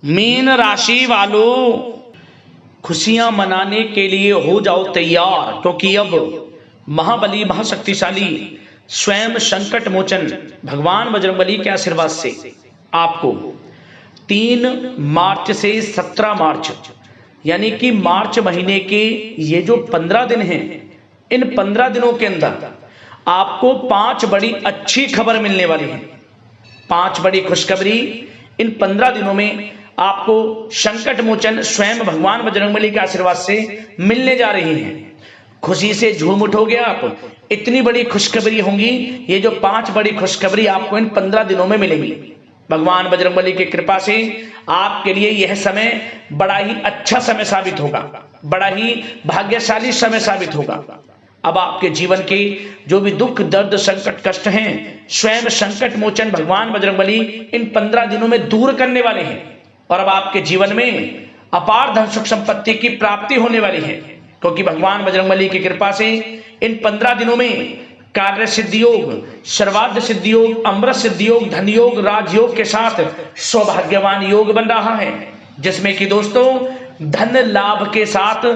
Mean राशि वालों, खुशियां मनाने के लिए हो जाओ तैयार, क्योंकि अब महाबली महाशक्तिशाली स्वयं संकट मोचन भगवान बजरंगबली के आशीर्वाद से आपको 3 मार्च से 17 मार्च यानी कि मार्च महीने के ये जो 15 दिन हैं, इन 15 दिनों के अंदर आपको 5 बड़ी अच्छी खबर मिलने वाली है। 5 बड़ी खुशखबरी इन 15 दिनों में आपको संकट मोचन स्वयं भगवान बजरंगबली के आशीर्वाद से मिलने जा रही हैं। खुशी से झूम उठोगे आप, इतनी बड़ी खुशखबरी होंगी। ये जो 5 बड़ी खुशखबरी आपको इन 15 दिनों में मिलेंगी। भगवान बजरंगबली की कृपा से आपके लिए यह समय बड़ा ही अच्छा समय साबित होगा, बड़ा ही भाग्यशाली समय साबित होगा। अब आपके जीवन के जो भी दुख दर्द संकट कष्ट हैं, स्वयं संकट मोचन भगवान बजरंगबली इन 15 दिनों में दूर करने वाले हैं। और अब आपके जीवन में अपार धन सुख संपत्ति की प्राप्ति होने वाली है, क्योंकि भगवान बजरंगबली की कृपा से इन 15 दिनों में कार्य सिद्धि योग, सर्वार्थ सिद्धि योग, अमृत सिद्धि योग, धन योग, राजयोग के साथ सौभाग्यवान योग बन रहा है, जिसमें कि दोस्तों धन लाभ के साथ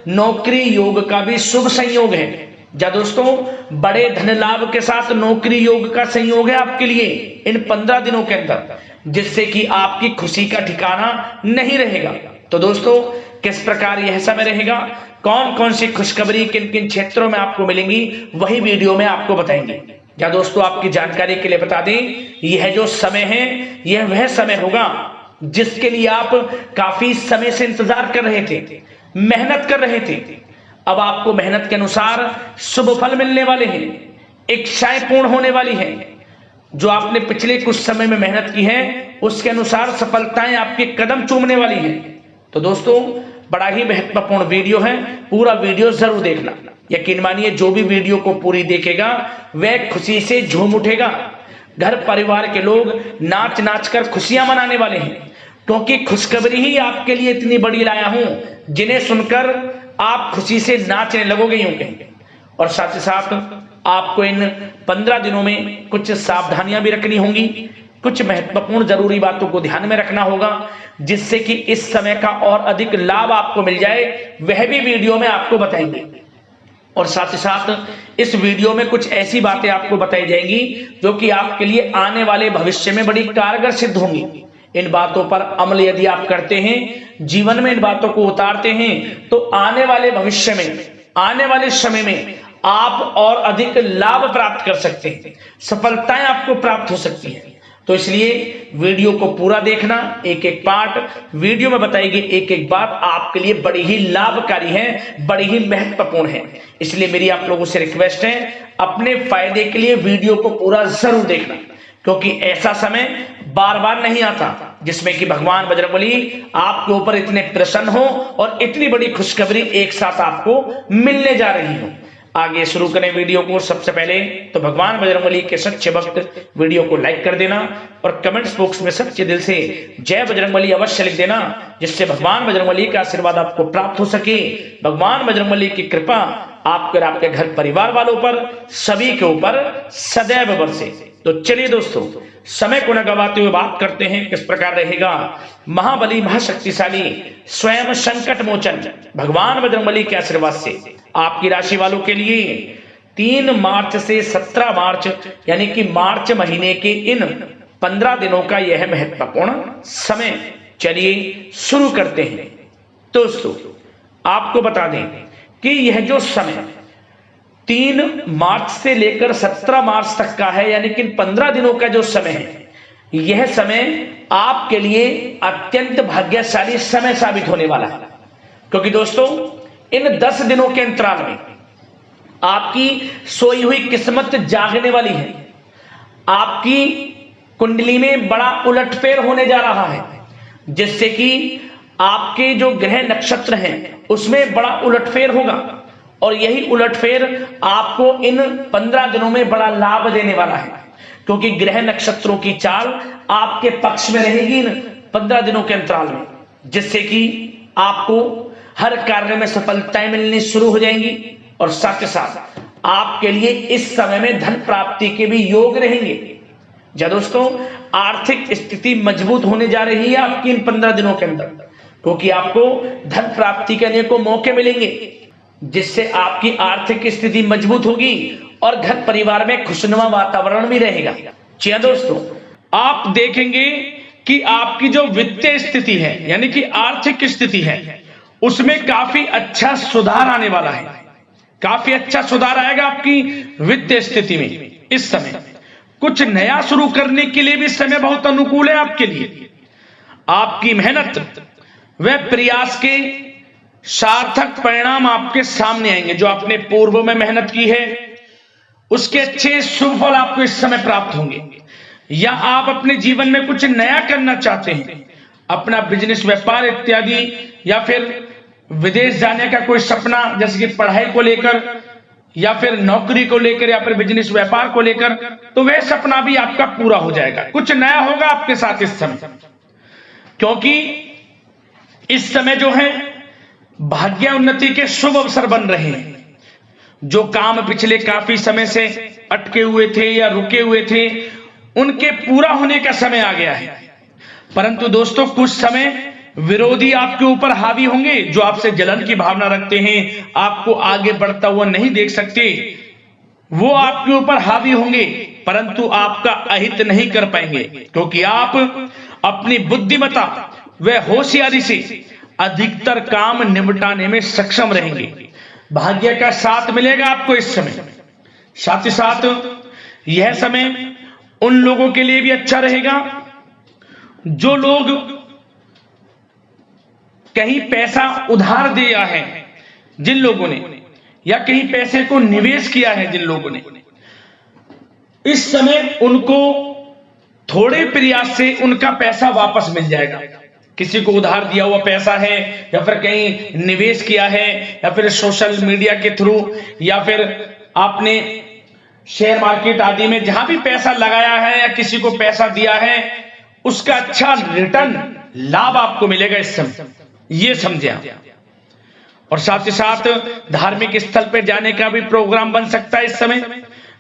नौकरी योग का भी शुभ संयोग है। जा दोस्तों, बड़े धन लाभ के साथ नौकरी योग का संयोग है आपके लिए इन 15 दिनों के अंदर, जिससे कि आपकी खुशी का ठिकाना नहीं रहेगा। तो दोस्तों, किस प्रकार यह समय रहेगा, कौन कौन सी खुशखबरी किन किन क्षेत्रों में आपको मिलेंगी, वही वीडियो में आपको बताएंगे। या दोस्तों, आपकी जानकारी के लिए बता दें, यह जो समय है यह वह समय होगा जिसके लिए आप काफी समय से इंतजार कर रहे थे, मेहनत कर रहे थे। अब आपको मेहनत के अनुसार शुभ फल मिलने वाले हैं, इच्छाएं पूर्ण होने वाली हैं। जो आपने पिछले कुछ समय में मेहनत की है उसके अनुसार सफलताएं आपके कदम चूमने वाली हैं। तो दोस्तों, बड़ा ही महत्वपूर्ण वीडियो है, पूरा वीडियो जरूर देखना। यकीन मानिए, जो भी वीडियो को पूरी देखेगा वह खुशी से झूम उठेगा। घर परिवार के लोग नाच नाच कर खुशियां मनाने वाले हैं, क्योंकि खुशखबरी ही आपके लिए इतनी बड़ी लाया हूं जिन्हें सुनकर आप खुशी से नाचने लगोगे यूं कहेंगे। और साथ ही साथ आपको इन 15 दिनों में कुछ सावधानियां भी रखनी होंगी, कुछ महत्वपूर्ण जरूरी बातों को ध्यान में रखना होगा, जिससे कि इस समय का और अधिक लाभ आपको मिल जाए, वह भी वीडियो में आपको बताएंगे। और साथ ही साथ इस वीडियो में कुछ ऐसी बातें आपको बताई जाएंगी जो कि आपके लिए आने वाले भविष्य में बड़ी कारगर सिद्ध होंगी। इन बातों पर अमल यदि आप करते हैं, जीवन में इन बातों को उतारते हैं, तो आने वाले भविष्य में, आने वाले समय में आप और अधिक लाभ प्राप्त कर सकते हैं, सफलताएं आपको प्राप्त हो सकती हैं। तो इसलिए वीडियो को पूरा देखना, एक एक पार्ट वीडियो में बताई गई एक एक बात आपके लिए बड़ी ही लाभकारी है, बड़ी ही महत्वपूर्ण है। इसलिए मेरी आप लोगों से रिक्वेस्ट है, अपने फायदे के लिए वीडियो को पूरा जरूर देखना, क्योंकि ऐसा समय बार बार नहीं आता जिसमें कि भगवान बजरंगबली आपके ऊपर इतने प्रसन्न हो और इतनी बड़ी खुशखबरी एक साथ आपको मिलने जा रही हो। आगे शुरू करें वीडियो को। सबसे पहले तो भगवान बजरंगबली के सच्चे भक्त वीडियो को लाइक कर देना और कमेंट्स बॉक्स में सच्चे दिल से जय बजरंगबली अवश्य लिख देना, जिससे भगवान बजरंगबली का आशीर्वाद आपको प्राप्त हो सके, भगवान बजरंगबली की कृपा आपके और आपके घर परिवार वालों पर, सभी के ऊपर सदैव बरसे। तो चलिए दोस्तों, समय को न गवाते हुए बात करते हैं किस प्रकार रहेगा महाबली महाशक्तिशाली स्वयं संकट मोचन भगवान बजरंगबली के आशीर्वाद से आपकी राशि वालों के लिए 3 मार्च से 17 मार्च यानी कि मार्च महीने के इन 15 दिनों का यह महत्वपूर्ण समय। चलिए शुरू करते हैं। दोस्तों, आपको बता दें कि यह जो समय 3 मार्च से लेकर 17 मार्च तक का है, यानी कि 15 दिनों का जो समय है, यह समय आपके लिए अत्यंत भाग्यशाली समय साबित होने वाला है। क्योंकि दोस्तों, इन 10 दिनों के अंतराल में आपकी सोई हुई किस्मत जागने वाली है। आपकी कुंडली में बड़ा उलटफेर होने जा रहा है, जिससे कि आपके जो ग्रह नक्षत्र हैं उसमें बड़ा उलटफेर होगा, और यही उलटफेर आपको इन 15 दिनों में बड़ा लाभ देने वाला है, क्योंकि ग्रह नक्षत्रों की चाल आपके पक्ष में रहेगी इन 15 दिनों के अंतराल में, जिससे कि आपको हर कार्य में सफलताएं मिलनी शुरू हो जाएंगी। और साथ ही साथ आपके लिए इस समय में धन प्राप्ति के भी योग रहेंगे। या दोस्तों आर्थिक स्थिति मजबूत होने जा रही है आपकी इन 15 दिनों के अंदर, क्योंकि आपको धन प्राप्ति करने को मौके मिलेंगे, जिससे आपकी आर्थिक स्थिति मजबूत होगी और घर परिवार में खुशनुमा वातावरण भी रहेगा। जी हाँ दोस्तों, आप देखेंगे कि आपकी जो वित्तीय स्थिति है यानी कि आर्थिक स्थिति है उसमें काफी अच्छा सुधार आने वाला है। काफी अच्छा सुधार आएगा आपकी वित्तीय स्थिति में। इस समय कुछ नया शुरू करने के लिए भी समय बहुत अनुकूल है आपके लिए। आपकी मेहनत व प्रयास के सार्थक परिणाम आपके सामने आएंगे। जो आपने पूर्व में मेहनत की है उसके अच्छे शुभ फल आपको इस समय प्राप्त होंगे। या आप अपने जीवन में कुछ नया करना चाहते हैं, अपना बिजनेस व्यापार इत्यादि, या फिर विदेश जाने का कोई सपना जैसे कि पढ़ाई को लेकर या फिर नौकरी को लेकर या फिर बिजनेस व्यापार को लेकर, तो वह सपना भी आपका पूरा हो जाएगा। कुछ नया होगा आपके साथ इस समय, क्योंकि इस समय जो है भाग्य उन्नति के शुभ अवसर बन रहे हैं। जो काम पिछले काफी समय से अटके हुए थे या रुके हुए थे उनके पूरा होने का समय आ गया है। परंतु दोस्तों कुछ समय विरोधी आपके ऊपर हावी होंगे, जो आपसे जलन की भावना रखते हैं, आपको आगे बढ़ता हुआ नहीं देख सकते, वो आपके ऊपर हावी होंगे, परंतु आपका अहित नहीं कर पाएंगे, क्योंकि आप अपनी बुद्धिमत्ता व होशियारी से अधिकतर काम निपटाने में सक्षम रहेंगे। भाग्य का साथ मिलेगा आपको इस समय। साथ ही साथ यह समय उन लोगों के लिए भी अच्छा रहेगा जो लोग कहीं पैसा उधार दिया है, जिन लोगों ने, या कहीं पैसे को निवेश किया है जिन लोगों ने, इस समय उनको थोड़े प्रयास से उनका पैसा वापस मिल जाएगा। किसी को उधार दिया हुआ पैसा है या फिर कहीं निवेश किया है या फिर सोशल मीडिया के थ्रू या फिर आपने शेयर मार्केट आदि में जहां भी पैसा लगाया है या किसी को पैसा दिया है, उसका अच्छा रिटर्न लाभ आपको मिलेगा इस समय, ये समझे आप। और साथ ही साथ धार्मिक स्थल पर जाने का भी प्रोग्राम बन सकता है इस समय।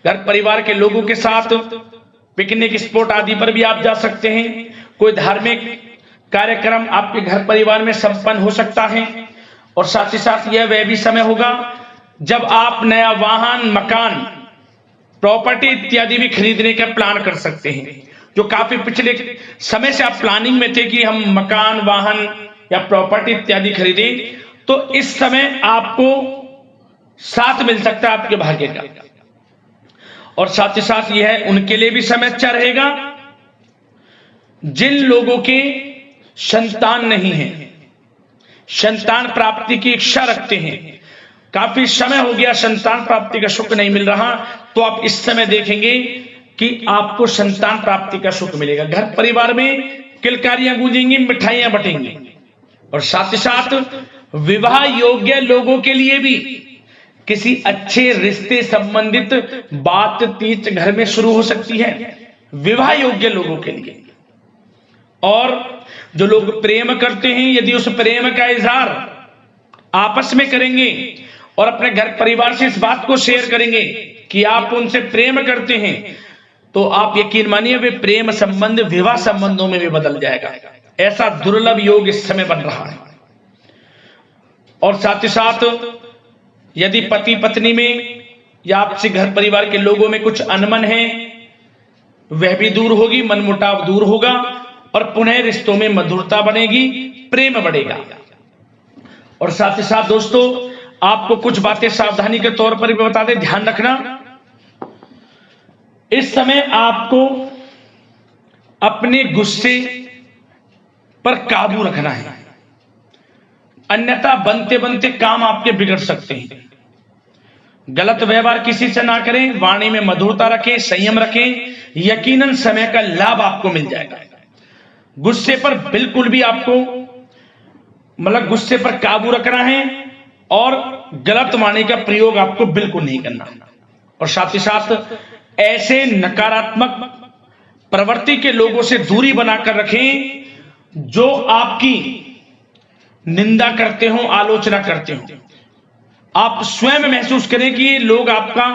घर परिवार के लोगों के साथ पिकनिक स्पॉट आदि पर भी आप जा सकते हैं। कोई धार्मिक कार्यक्रम आपके घर परिवार में संपन्न हो सकता है। और साथ ही साथ यह वह भी समय होगा जब आप नया वाहन, मकान, प्रॉपर्टी इत्यादि भी खरीदने का प्लान कर सकते हैं। जो काफी पिछले समय से आप प्लानिंग में थे कि हम मकान, वाहन या प्रॉपर्टी इत्यादि खरीदें, तो इस समय आपको साथ मिल सकता है आपके भाग्य का। और साथ ही साथ यह उनके लिए भी समय अच्छा रहेगा जिन लोगों के संतान नहीं है, संतान प्राप्ति की इच्छा रखते हैं, काफी समय हो गया संतान प्राप्ति का सुख नहीं मिल रहा, तो आप इस समय देखेंगे कि आपको संतान प्राप्ति का सुख मिलेगा। घर परिवार में किलकारियां गूंजेंगी, मिठाइयां बटेंगी। और साथ ही साथ विवाह योग्य लोगों के लिए भी किसी अच्छे रिश्ते संबंधित बातचीत घर में शुरू हो सकती है, विवाह योग्य लोगों के लिए। और जो लोग प्रेम करते हैं, यदि उस प्रेम का इजहार आपस में करेंगे और अपने घर परिवार से इस बात को शेयर करेंगे कि आप उनसे प्रेम करते हैं, तो आप यकीन मानिए वे प्रेम संबंध विवाह संबंधों में भी बदल जाएगा। ऐसा दुर्लभ योग इस समय बन रहा है। और साथ ही साथ यदि पति पत्नी में या आपसे घर परिवार के लोगों में कुछ अनबन है, वह भी दूर होगी, मनमुटाव दूर होगा और पुनः रिश्तों में मधुरता बनेगी, प्रेम बढ़ेगा। और साथ ही साथ दोस्तों आपको कुछ बातें सावधानी के तौर पर भी बता दें, ध्यान रखना। इस समय आपको अपने गुस्से पर काबू रखना है, अन्यथा बनते बनते काम आपके बिगड़ सकते हैं। गलत व्यवहार किसी से ना करें, वाणी में मधुरता रखें, संयम रखें, यकीनन समय का लाभ आपको मिल जाएगा। गुस्से पर बिल्कुल भी आपको गुस्से पर काबू रखना है और गलत वाणी का प्रयोग आपको बिल्कुल नहीं करना। और साथ ही साथ ऐसे नकारात्मक प्रवृत्ति के लोगों से दूरी बनाकर रखें जो आपकी निंदा करते हो, आलोचना करते हो। आप स्वयं महसूस करें कि ये लोग आपका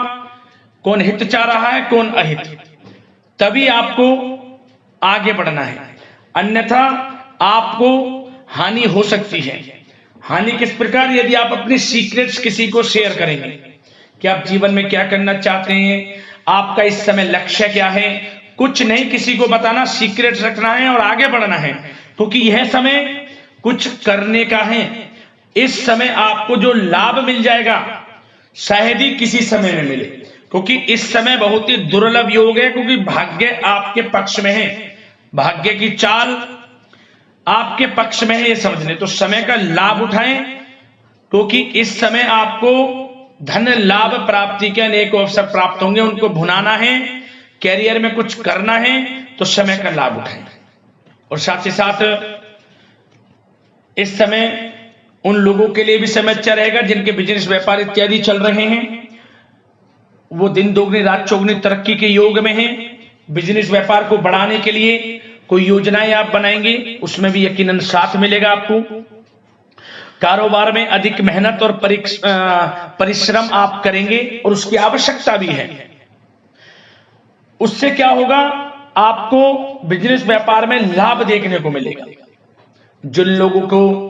कौन हित चाह रहा है, कौन अहित, तभी आपको आगे बढ़ना है, अन्यथा आपको हानि हो सकती है। हानि किस प्रकार? यदि आप अपने सीक्रेट्स किसी को शेयर करेंगे कि आप जीवन में क्या करना चाहते हैं, आपका इस समय लक्ष्य क्या है, कुछ नहीं किसी को बताना, सीक्रेट्स रखना है और आगे बढ़ना है, क्योंकि यह समय कुछ करने का है। इस समय आपको जो लाभ मिल जाएगा शायद ही किसी समय में मिले, क्योंकि इस समय बहुत ही दुर्लभ योग है, क्योंकि भाग्य आपके पक्ष में है, भाग्य की चाल आपके पक्ष में है, ये समझ लें। तो समय का लाभ उठाएं, क्योंकि इस समय आपको धन लाभ प्राप्ति के अनेक अवसर प्राप्त होंगे, उनको भुनाना है, कैरियर में कुछ करना है, तो समय का लाभ उठाएं। और साथ ही साथ इस समय उन लोगों के लिए भी समय अच्छा रहेगा जिनके बिजनेस व्यापार इत्यादि चल रहे हैं, वो दिन दोगुनी रात चौगुनी तरक्की के योग में हैं। बिजनेस व्यापार को बढ़ाने के लिए कोई योजनाएं आप बनाएंगे, उसमें भी यकीनन साथ मिलेगा आपको। कारोबार में अधिक मेहनत और परिश्रम आप करेंगे और उसकी आवश्यकता भी है। उससे क्या होगा, आपको बिजनेस व्यापार में लाभ देखने को मिलेगा। जिन लोगों को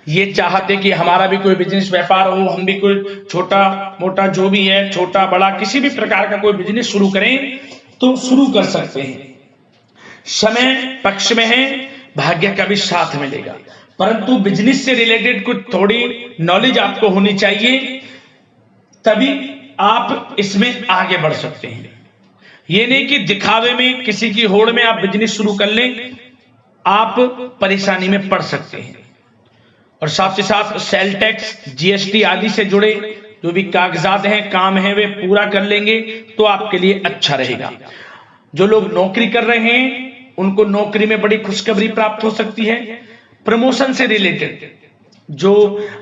ये चाहते कि हमारा भी कोई बिजनेस व्यापार हो, हम भी कोई छोटा मोटा जो भी है, छोटा बड़ा किसी भी प्रकार का कोई बिजनेस शुरू करें, तो शुरू कर सकते हैं। समय पक्ष में है, भाग्य का भी साथ मिलेगा, परंतु बिजनेस से रिलेटेड कुछ थोड़ी नॉलेज आपको होनी चाहिए, तभी आप इसमें आगे बढ़ सकते हैं। ये नहीं कि दिखावे में किसी की होड़ में आप बिजनेस शुरू कर लें, आप परेशानी में पड़ सकते हैं। और साथ ही साथ सेल टैक्स, जीएसटी आदि से जुड़े जो भी कागजात हैं, काम है, वे पूरा कर लेंगे तो आपके लिए अच्छा रहेगा। जो लोग नौकरी कर रहे हैं उनको नौकरी में बड़ी खुशखबरी प्राप्त हो सकती है। प्रमोशन से रिलेटेड जो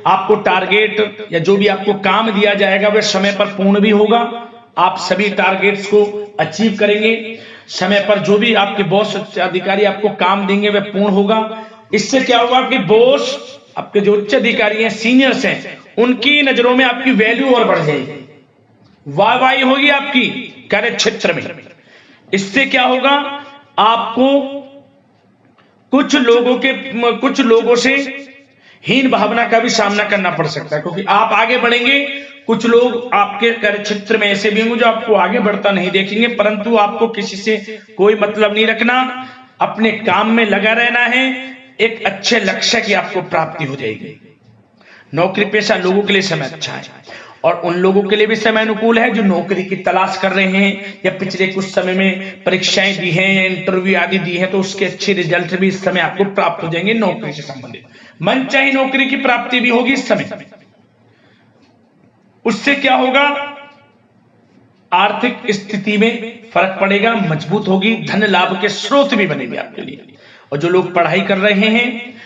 आपको टारगेट या जो भी आपको काम दिया जाएगा वह समय पर पूर्ण भी होगा, आप सभी टारगेट्स को अचीव करेंगे। समय पर जो भी आपके बॉस अधिकारी आपको काम देंगे वह पूर्ण होगा। इससे क्या होगा कि बॉस, आपके जो उच्च अधिकारी हैं, सीनियर्स हैं, उनकी नजरों में आपकी वैल्यू और बढ़ जाएगी, वाहवाही होगी आपकी कार्य क्षेत्र में। इससे क्या होगा, आपको कुछ लोगों से हीन भावना का भी सामना करना पड़ सकता है, क्योंकि आप आगे बढ़ेंगे। कुछ लोग आपके कार्य क्षेत्र में ऐसे भी होंगे जो आपको आगे बढ़ता नहीं देखेंगे, परंतु आपको किसी से कोई मतलब नहीं रखना, अपने काम में लगा रहना है, एक अच्छे लक्ष्य की आपको प्राप्ति हो जाएगी। नौकरी पेशा लोगों के लिए समय अच्छा है, और उन लोगों के लिए भी समय अनुकूल है जो नौकरी की तलाश कर रहे हैं या पिछले कुछ समय में परीक्षाएं दी हैं या इंटरव्यू आदि दी हैं, तो उसके अच्छे रिजल्ट भी इस समय आपको प्राप्त हो जाएंगे। नौकरी से संबंधित मनचाही नौकरी की प्राप्ति भी होगी इस समय। उससे क्या होगा, आर्थिक स्थिति में फर्क पड़ेगा, मजबूत होगी, धन लाभ के स्रोत भी बनेंगे आपके लिए। और जो लोग पढ़ाई कर रहे हैं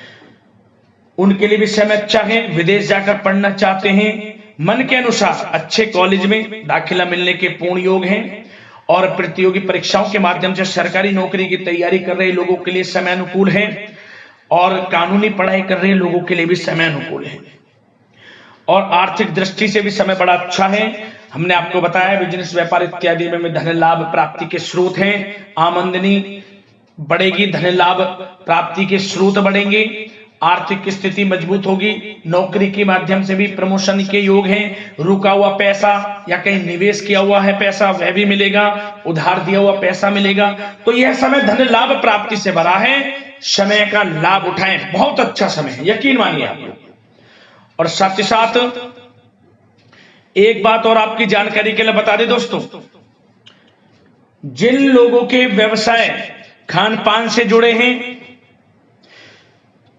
उनके लिए भी समय अच्छा है, विदेश जाकर पढ़ना चाहते हैं, मन के अनुसार अच्छे कॉलेज में दाखिला मिलने के पूर्ण योग हैं, और प्रतियोगी परीक्षाओं के माध्यम से सरकारी नौकरी की तैयारी कर रहे लोगों के लिए समय अनुकूल है, और कानूनी पढ़ाई कर रहे लोगों के लिए भी समय अनुकूल है। और आर्थिक दृष्टि से भी समय बड़ा अच्छा है। हमने आपको बताया बिजनेस व्यापार इत्यादि में धन लाभ प्राप्ति के स्रोत हैं, आमदनी बढ़ेगी, धन लाभ प्राप्ति के स्रोत बढ़ेंगे, आर्थिक स्थिति मजबूत होगी, नौकरी के माध्यम से भी प्रमोशन के योग हैं, रुका हुआ पैसा या कहीं निवेश किया हुआ है पैसा वह भी मिलेगा, उधार दिया हुआ पैसा मिलेगा। तो यह समय धन लाभ प्राप्ति से भरा है, समय का लाभ उठाएं, बहुत अच्छा समय है, यकीन मानिए आप लोग। और साथ ही साथ एक बात और आपकी जानकारी के लिए बता दें दोस्तों, जिन लोगों के व्यवसाय खान पान से जुड़े हैं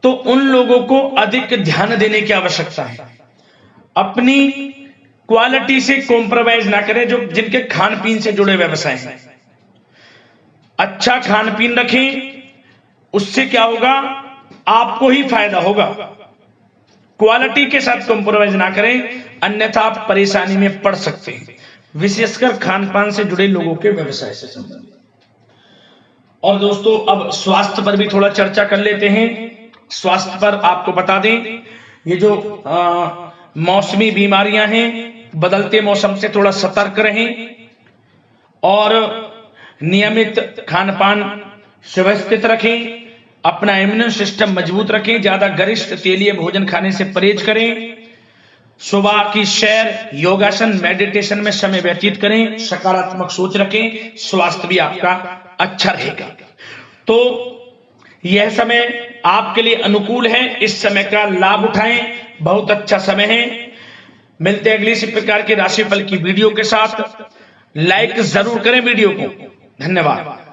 तो उन लोगों को अधिक ध्यान देने की आवश्यकता है। अपनी क्वालिटी से कॉम्प्रोमाइज ना करें। जो जिनके खान पीन से जुड़े व्यवसाय हैं, अच्छा खान पीन रखें, उससे क्या होगा, आपको ही फायदा होगा। क्वालिटी के साथ कॉम्प्रोमाइज ना करें, अन्यथा आप परेशानी में पड़ सकते हैं, विशेषकर खान पान से जुड़े लोगों के व्यवसाय से संबंधित। और दोस्तों अब स्वास्थ्य पर भी थोड़ा चर्चा कर लेते हैं। स्वास्थ्य पर आपको बता दें, ये जो मौसमी बीमारियां हैं, बदलते मौसम से थोड़ा सतर्क रहें, और नियमित खान पान व्यवस्थित रखें, अपना इम्यून सिस्टम मजबूत रखें, ज्यादा गरिष्ठ तेलीय भोजन खाने से परहेज करें, सुबह की सैर, योगासन, मेडिटेशन में समय व्यतीत करें, सकारात्मक सोच रखें, स्वास्थ्य भी आपका अच्छा रहेगा। तो यह समय आपके लिए अनुकूल है, इस समय का लाभ उठाएं, बहुत अच्छा समय है। मिलते हैं अगली इसी प्रकार के राशिफल की वीडियो के साथ। लाइक जरूर करें वीडियो को। धन्यवाद।